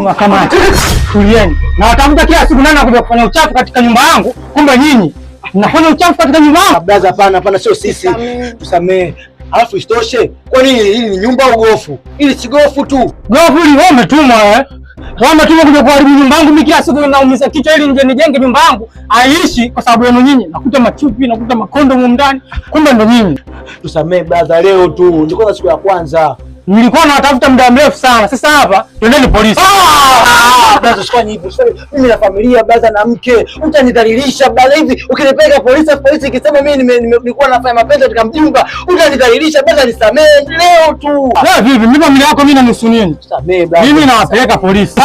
Makamati. Tulieni. Na watafuta kila siku nani anakuja kufanya uchafu katika nyumba yangu? Kumbe nyinyi mnafanya uchafu katika nyumba yangu. Brother, hapana, sio sisi. Tusamee. Alafu isitoshe, kwa nini hili ni nyumba au gofu? Hili si gofu tu. Gofu hili wewe umetumwa Wewe umetumwa kuja kuharibu nyumba yangu. Mimi kila siku naumiza kichwa ili nje nijenge nyumba yangu. Aishi kwa sababu yenu nyinyi. Nakuta machupi, nakuta makondo huko ndani. Kumbe ndo nyinyi. Tusamee brother, leo tu. Ndiko siku ya kwanza. Nilikuwa nawatafuta muda mrefu sana. Sasa hapa twendeni polisi. Brother, shikani hivyo. Mimi na familia brother na mke. Utanidhalilisha brother hivi. Ukinipeleka polisi ikisema mimi nilikuwa nafanya mapenzi katika mjumba. Utanidhalilisha brother, nisamee leo tu. Wewe vipi? Mimi familia yako mimi na nusu nini? Tusamee brother. Mimi nawapeleka polisi.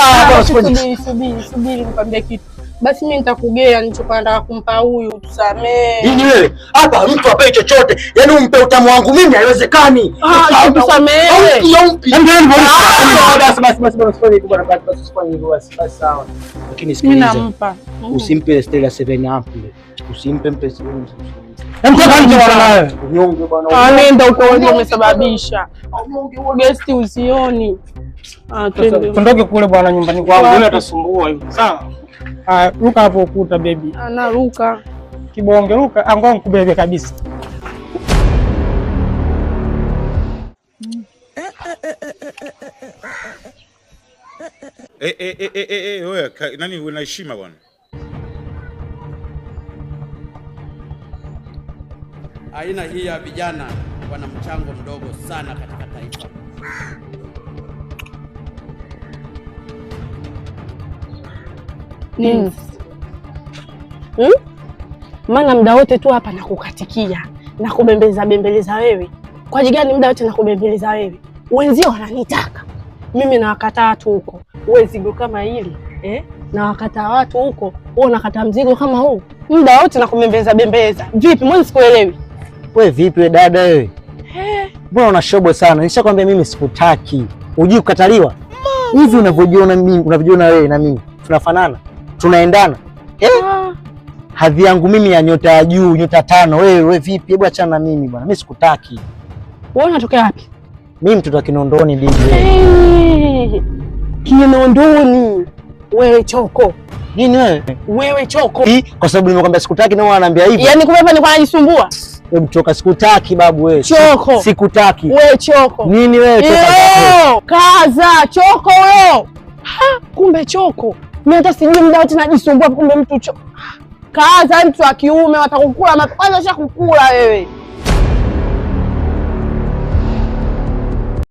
Subiri nikwambie kitu. Basi mimi nitakugea nilichopanda kumpa huyu, tusamee. Nini wewe? Hapa mtu ape chochote. Yaani umpe utamu wangu mimi haiwezekani. Tusamee. Basi sawa. Lakini sikiliza. Usimpe Stella 7 up. Usimpe mpe 7. Mtoka nje bwana. Unyonge bwana. Anenda uko wewe umesababisha. Guest usioni. Tundoke kule bwana nyumbani kwangu. Yule atasumbua hivi. Sawa. Ruka hapo ukuta baby. Anaruka. Kibonge ruka, angoa nikubebe kabisa. Wewe nani una heshima bwana? Aina hii ya vijana wana mchango mdogo sana katika taifa. Nini? Maana muda wote tu hapa nakukatikia na kubembeleza wewe. Kwa ajili gani muda wote nakubembeleza wewe? Wenzio wananitaka. Mimi na wakataa watu huko. Wewe zigo kama hili, na wakataa watu huko, wewe unakata mzigo kama huu. Muda wote nakubembeleza. Vipi? Mbona sikuelewi? Wewe vipi wewe dada wewe? Mbona una shobo sana? Nishakwambia mimi sikutaki. Hujui kukataliwa? Hivi unavyojiona wewe na mimi tunafanana? Tunaendana? Hadhi yangu mimi ya nyota ya juu, nyota 5. Wewe vipi? Hebu achana na mimi bwana. Mimi sikutaki. Wewe unatokea wapi? Mimi mtoto wa Kinondoni DJ. Kinondoni. Wewe choko. Nini wewe? Wewe choko. Kwa sababu nimekwambia sikutaki na wewe unaniambia hivi. Yaani kumbe hapa nilikuwa najisumbua. Wewe mtoka, sikutaki babu wewe. Choko. Sikutaki. Wewe choko. Nini wewe choko? Kaza choko wewe. Kumbe choko. Mimi hata sijui muda wote najisumbua, kumbe mtu choko. Kaza, mtu wa kiume watakukula kwanza, shakukula wewe.